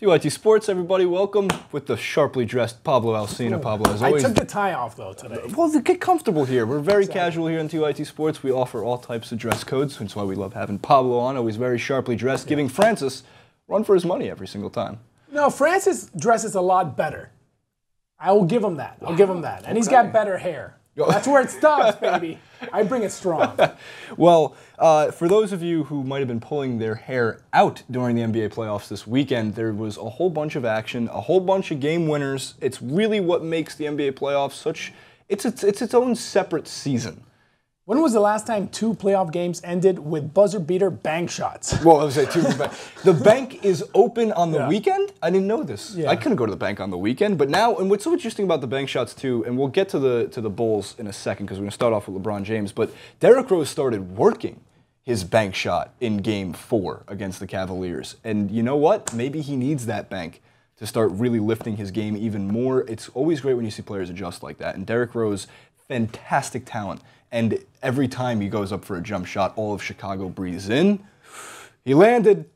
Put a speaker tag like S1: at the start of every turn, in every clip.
S1: TYT Sports, everybody, welcome with the sharply dressed Pablo Alcina. Pablo, as always.
S2: I took the tie off, though, today.
S1: Well, get comfortable here. We're very casual here in TYT Sports. We offer all types of dress codes. That's why we love having Pablo on, always very sharply dressed, giving Francis a run for his money every single time.
S2: No, Francis dresses a lot better. I will give him that. I'll give him that. And he's got better hair. That's where it stops, baby. I bring it strong.
S1: Well, for those of you who might have been pulling their hair out during the NBA playoffs this weekend, there was a whole bunch of action, a whole bunch of game winners. It's really what makes the NBA playoffs such, it's its own separate season.
S2: When was the last time 2 playoff games ended with buzzer beater bank shots?
S1: Well, I was saying the bank is open on the weekend? I didn't know this. I couldn't go to the bank on the weekend, but now, and what's so interesting about the bank shots too, and we'll get to the Bulls in a second because we're going to start off with LeBron James, but Derrick Rose started working his bank shot in Game 4 against the Cavaliers. And you know what? Maybe he needs that bank to start really lifting his game even more. It's always great when you see players adjust like that. And Derrick Rose, fantastic talent. And every time he goes up for a jump shot, all of Chicago breathes in. He landed,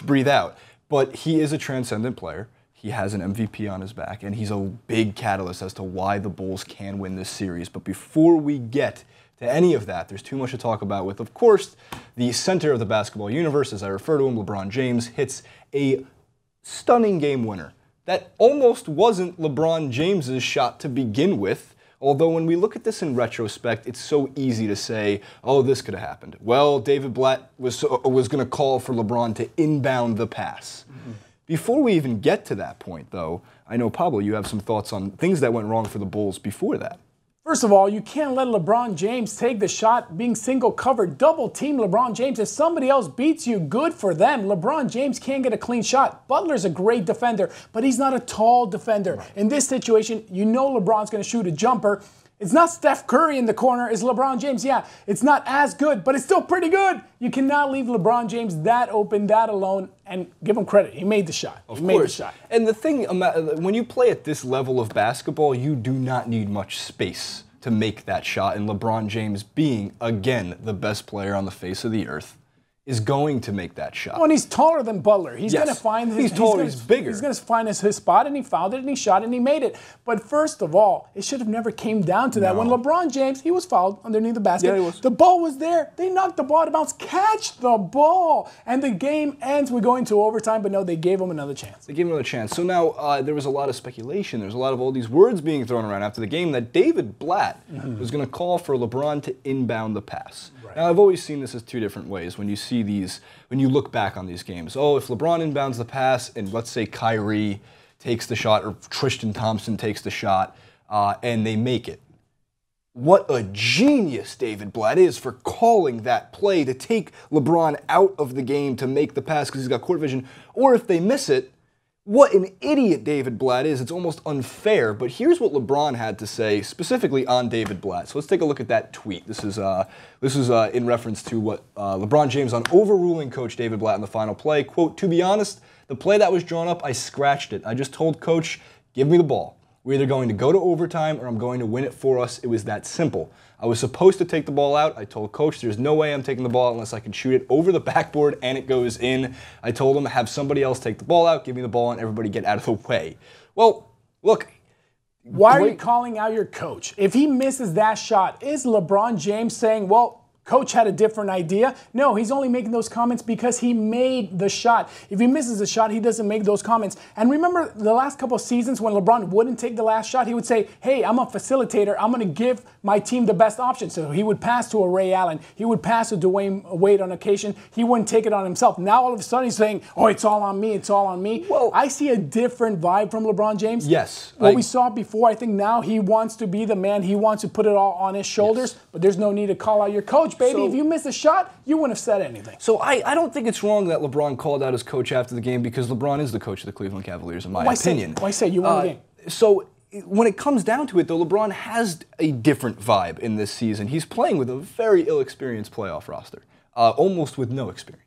S1: breathe out. But he is a transcendent player. He has an MVP on his back, and he's a big catalyst as to why the Bulls can win this series. But before we get to any of that, there's too much to talk about with, of course, the center of the basketball universe, as I refer to him, LeBron James, hits a stunning game winner. That almost wasn't LeBron James's shot to begin with. Although when we look at this in retrospect, it's so easy to say, oh, this could have happened. Well, David Blatt was going to call for LeBron to inbound the pass. Before we even get to that point, though, I know, Pablo, you have some thoughts on things that went wrong for the Bulls before that.
S2: First of all, you can't let LeBron James take the shot being single covered. Double team LeBron James. If somebody else beats you, good for them. LeBron James can't get a clean shot. Butler's a great defender, but he's not a tall defender. Right. In this situation, you know LeBron's going to shoot a jumper. It's not Steph Curry in the corner. It's LeBron James. Yeah, it's not as good, but it's still pretty good. You cannot leave LeBron James that open, that alone, and give him credit. He made the shot.
S1: He made the shot. And the thing, when you play at this level of basketball, you do not need much space to make that shot. And LeBron James, being, again, the best player on the face of the earth, is going to make that shot.
S2: Well, and he's taller than Butler. He's going to find his...
S1: He's taller, he's bigger.
S2: He's going to find his spot, and he found it, and he shot it, and he made it. But first of all, it should have never came down to that. When LeBron James, he was fouled underneath the basket. Yeah, he was. The ball was there. They knocked the ball out of bounds. Catch the ball. And the game ends. We go into overtime, but no, they gave him another chance.
S1: They gave him another chance. So now there was a lot of speculation. There's a lot of all these words being thrown around after the game that David Blatt was going to call for LeBron to inbound the pass. Right. Now, I've always seen this as 2 different ways when you see these... When you look back on these games, oh, if LeBron inbounds the pass and let's say Kyrie takes the shot or Tristan Thompson takes the shot and they make it. What a genius David Blatt is for calling that play to take LeBron out of the game to make the pass because he's got court vision. Or if they miss it, what an idiot David Blatt is. It's almost unfair. But here's what LeBron had to say specifically on David Blatt. So let's take a look at that tweet. This is in reference to what LeBron James on overruling Coach David Blatt in the final play. Quote, "To be honest, the play that was drawn up, I scratched it. I just told Coach, give me the ball. We're either going to go to overtime or I'm going to win it for us. It was that simple. I was supposed to take the ball out. I told Coach there's no way I'm taking the ball unless I can shoot it over the backboard and it goes in. I told him have somebody else take the ball out, give me the ball, and everybody get out of the way." Well, look.
S2: Why are you calling out your coach? If he misses that shot, is LeBron James saying, well, Coach had a different idea? No, he's only making those comments because he made the shot. If he misses the shot, he doesn't make those comments. And remember the last couple of seasons when LeBron wouldn't take the last shot, he would say, hey, I'm a facilitator. I'm going to give my team the best option. So he would pass to a Ray Allen. He would pass to Dwayne Wade on occasion. He wouldn't take it on himself. Now all of a sudden he's saying, oh, it's all on me. It's all on me. Well, I see a different vibe from LeBron James.
S1: Yes.
S2: What we saw before, I think now he wants to be the man. He wants to put it all on his shoulders. Yes. But there's no need to call out your coach. Baby, so, if you miss a shot, you wouldn't have said anything.
S1: So I don't think it's wrong that LeBron called out his coach after the game because LeBron is the coach of the Cleveland Cavaliers, in my opinion.
S2: Why say you won the game?
S1: So when it comes down to it, though, LeBron has a different vibe in this season. He's playing with a very ill-experienced playoff roster, almost with no experience.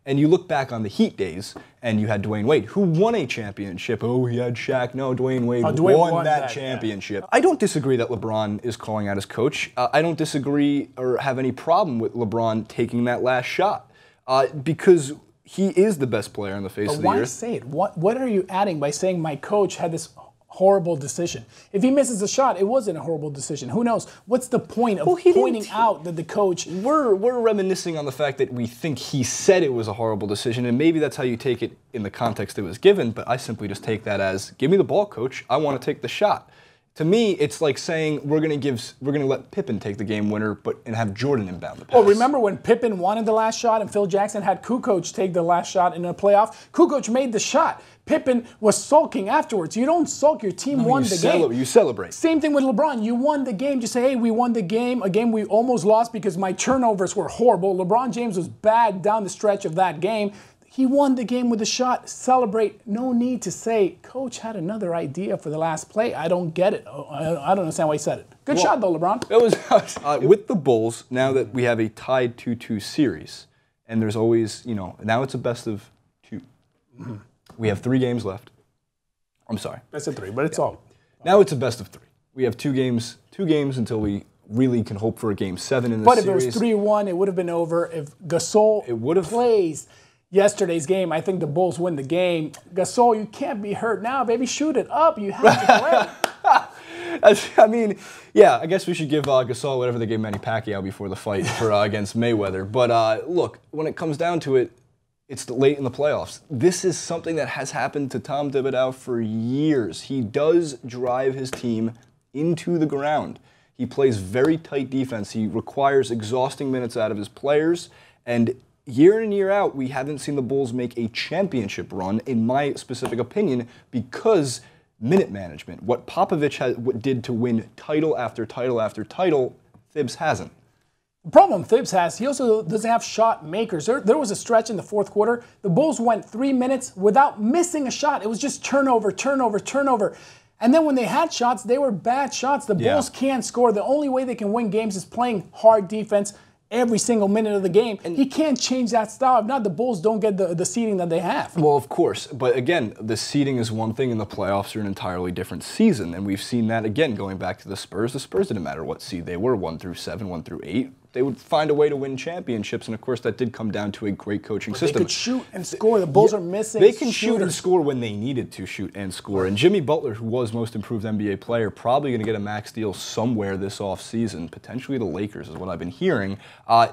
S1: And you look back on the Heat days, and you had Dwayne Wade, who won a championship. Oh, he had Shaq. No, Dwayne Wade won that championship. Yeah. I don't disagree that LeBron is calling out his coach. I don't disagree or have any problem with LeBron taking that last shot. Because he is the best player on the face of the earth.
S2: Why say it? What are you adding by saying my coach had this horrible decision? If he misses a shot, it wasn't a horrible decision. Who knows? What's the point of pointing out that the coach...
S1: We're reminiscing on the fact that we think he said it was a horrible decision, and maybe that's how you take it in the context it was given, but I simply just take that as, give me the ball, coach. I want to take the shot. To me, it's like saying we're gonna let Pippen take the game winner, and have Jordan inbound the pass.
S2: Oh, remember when Pippen wanted the last shot and Phil Jackson had Kukoc take the last shot in a playoff? Kukoc made the shot. Pippen was sulking afterwards. You don't sulk. Your team won the game.
S1: You celebrate.
S2: Same thing with LeBron. You won the game. Just say, hey, we won the game. A game we almost lost because my turnovers were horrible. LeBron James was bad down the stretch of that game. He won the game with a shot. Celebrate. No need to say, coach had another idea for the last play. I don't get it. I don't understand why he said it. Good shot, though, LeBron.
S1: It was with the Bulls, now that we have a tied 2-2 series, and there's always, now it's a best of 2. Mm-hmm. We have 3 games left. I'm sorry.
S2: Best of 3, but it's all.
S1: Now it's a best of 3. We have 2 games until we really can hope for a game 7 in this
S2: series.
S1: But
S2: if it was 3-1, it would have been over. If Gasol plays yesterday's game, I think the Bulls win the game. Gasol, you can't be hurt now, baby. Shoot it up. You have to play.
S1: I mean, yeah, I guess we should give Gasol whatever they gave Manny Pacquiao before the fight against Mayweather. But look, when it comes down to it, it's late in the playoffs. This is something that has happened to Tom Thibodeau for years. He does drive his team into the ground. He plays very tight defense. He requires exhausting minutes out of his players. And year in and year out, we haven't seen the Bulls make a championship run, in my specific opinion, because minute management. What Popovich did to win title after title after title, Thibs hasn't.
S2: The problem Thibs has, he also doesn't have shot makers. There was a stretch in the fourth quarter. The Bulls went 3 minutes without missing a shot. It was just turnover, turnover, turnover. And then when they had shots, they were bad shots. The Bulls can't score. The only way they can win games is playing hard defense every single minute of the game. And he can't change that style. If not, the Bulls don't get the seeding that they have.
S1: Well, of course. But again, the seeding is one thing, and the playoffs are an entirely different season. And we've seen that again going back to the Spurs. The Spurs didn't matter what seed they were, 1 through 7, 1 through 8. They would find a way to win championships, and of course that did come down to a great coaching system.
S2: They could shoot and score. The Bulls are missing
S1: They can shoot and score when they needed to shoot and score. And Jimmy Butler, who was most improved NBA player, probably going to get a max deal somewhere this offseason, potentially the Lakers is what I've been hearing,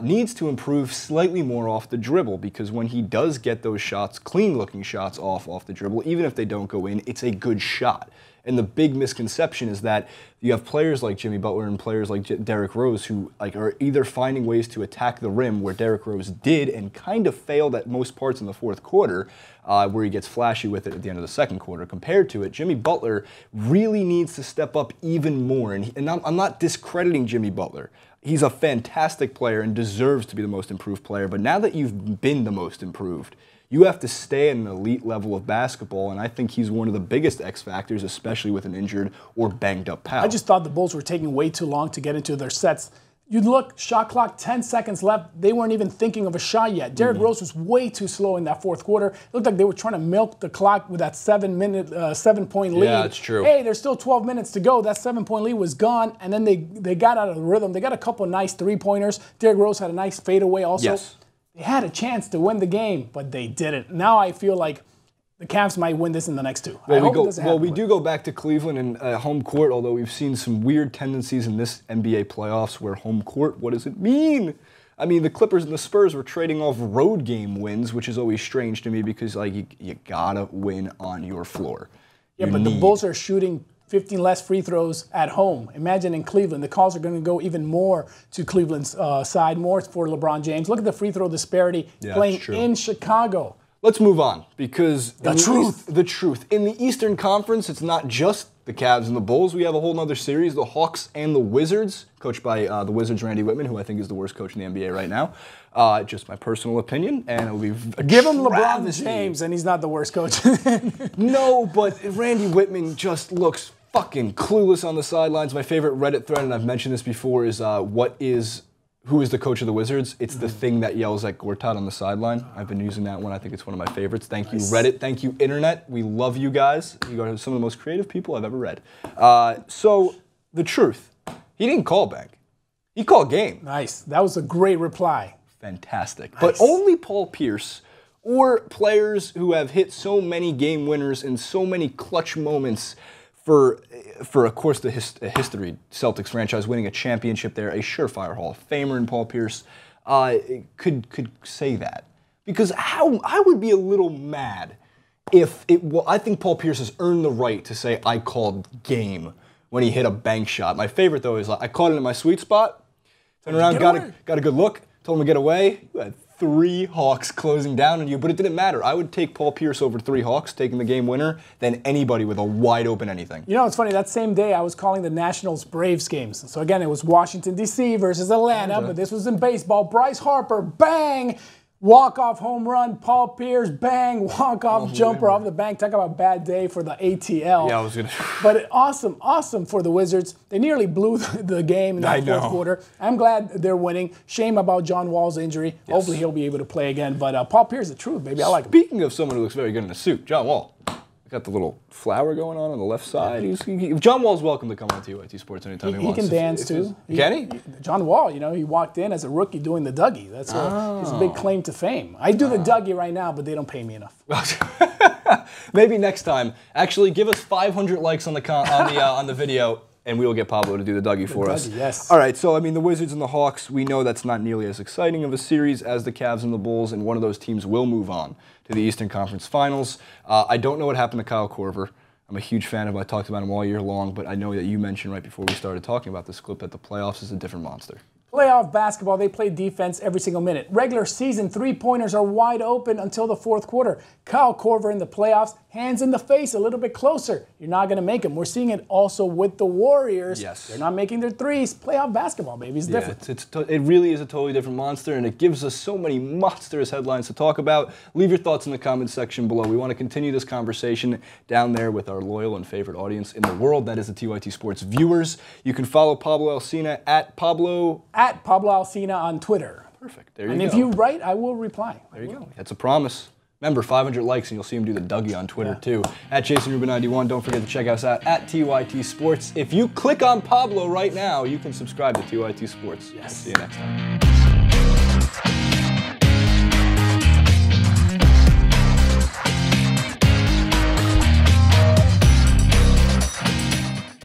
S1: needs to improve slightly more off the dribble, because when he does get those shots, clean-looking shots off the dribble, even if they don't go in, it's a good shot. And the big misconception is that you have players like Jimmy Butler and players like Derrick Rose who are either finding ways to attack the rim, where Derrick Rose did and kind of failed at most parts in the fourth quarter, where he gets flashy with it at the end of the second quarter. Compared to it, Jimmy Butler really needs to step up even more. And I'm not discrediting Jimmy Butler. He's a fantastic player and deserves to be the most improved player. But now that you've been the most improved, you have to stay at an elite level of basketball, and I think he's one of the biggest X factors, especially with an injured or banged up Powell.
S2: I just thought the Bulls were taking way too long to get into their sets. You'd look, shot clock, 10 seconds left. They weren't even thinking of a shot yet. Derrick Rose was way too slow in that fourth quarter. It looked like they were trying to milk the clock with that 7-point lead.
S1: Yeah, that's true.
S2: Hey, there's still 12 minutes to go. That 7-point lead was gone, and then they got out of the rhythm. They got a couple nice three-pointers. Derrick Rose had a nice fadeaway also.
S1: Yes.
S2: They had a chance to win the game, but they didn't. Now I feel like the Cavs might win this in the next 2.
S1: We do go back to Cleveland and home court, although we've seen some weird tendencies in this NBA playoffs where home court, what does it mean? I mean, the Clippers and the Spurs were trading off road game wins, which is always strange to me because you gotta win on your floor.
S2: Yeah, but the Bulls are shooting 15 less free throws at home. Imagine in Cleveland. The calls are going to go even more to Cleveland's side, more for LeBron James. Look at the free throw disparity playing in Chicago.
S1: Let's move on, because
S2: the truth.
S1: In the Eastern Conference, it's not just the Cavs and the Bulls. We have a whole other series, the Hawks and the Wizards, coached by the Wizards' Randy Whitman, who I think is the worst coach in the NBA right now. Just my personal opinion, and it will be
S2: give him LeBron James, and he's not the worst coach.
S1: No, but Randy Whitman just looks fucking clueless on the sidelines. My favorite Reddit thread, and I've mentioned this before, is who is the coach of the Wizards? It's the thing that yells at Gortat on the sideline. I've been using that one. I think it's one of my favorites. Thank you, Reddit. Thank you, Internet. We love you guys. You guys are some of the most creative people I've ever read. So, the truth. He didn't call bank. He called game.
S2: Nice. That was a great reply.
S1: Fantastic.
S2: Nice.
S1: But only Paul Pierce or players who have hit so many game winners in so many clutch moments for of course, the history, Celtics franchise winning a championship there, a surefire Hall of Famer in Paul Pierce, could say that. Because I would be a little mad if I think Paul Pierce has earned the right to say, I called game when he hit a bank shot. My favorite, though, is I caught it in my sweet spot, turned around, got a good look, told him to get away. You had 3 Hawks closing down on you, but it didn't matter. I would take Paul Pierce over 3 Hawks, taking the game winner, than anybody with a wide open anything.
S2: You know, it's funny, that same day I was calling the Nationals-Braves games. So again, it was Washington, D.C. versus Atlanta, but this was in baseball. Bryce Harper, bang! Walk-off home run, Paul Pierce, bang, walk-off jumper off the bank. Talk about a bad day for the ATL.
S1: Yeah, I was going to...
S2: But awesome for the Wizards. They nearly blew the game in the fourth quarter. I'm glad they're winning. Shame about John Wall's injury. Yes. Hopefully he'll be able to play again. But Paul Pierce, the truth, baby. I like him.
S1: Speaking of someone who looks very good in a suit, John Wall. Got the little flower going on the left side. John Wall's welcome to come on to UIT Sports anytime he wants.
S2: He can dance too.
S1: Can he?
S2: John Wall, you know, he walked in as a rookie doing the Dougie. That's his big claim to fame. I do the Dougie right now, but they don't pay me enough.
S1: Maybe next time. Actually, give us 500 likes on the video, and we will get Pablo to do the Dougie for us.
S2: Yes.
S1: All right, so I mean, the Wizards and the Hawks, we know that's not nearly as exciting of a series as the Cavs and the Bulls, and one of those teams will move on to the Eastern Conference Finals. I don't know what happened to Kyle Korver. I'm a huge fan of him. I talked about him all year long, but I know that you mentioned right before we started talking about this clip that the playoffs is a different monster.
S2: Playoff basketball, they play defense every single minute. Regular season three-pointers are wide open until the fourth quarter. Kyle Korver in the playoffs, hands in the face, a little bit closer. You're not going to make them. We're seeing it also with the Warriors.
S1: Yes.
S2: They're not making their threes. Playoff basketball, baby, is different.
S1: It really is a totally different monster, and it gives us so many monstrous headlines to talk about. Leave your thoughts in the comments section below. We want to continue this conversation down there with our loyal and favorite audience in the world. That is the TYT Sports viewers. You can follow Pablo Alsina at Pablo
S2: Alsina on Twitter.
S1: Perfect. There you go.
S2: And if you write, I will reply.
S1: There you go. That's a promise. Remember, 500 likes and you'll see him do the Dougie on Twitter too. At JasonRubin91. Don't forget to check us out at TYT Sports. If you click on Pablo right now, you can subscribe to TYT Sports.
S2: Yes.
S1: See you next time.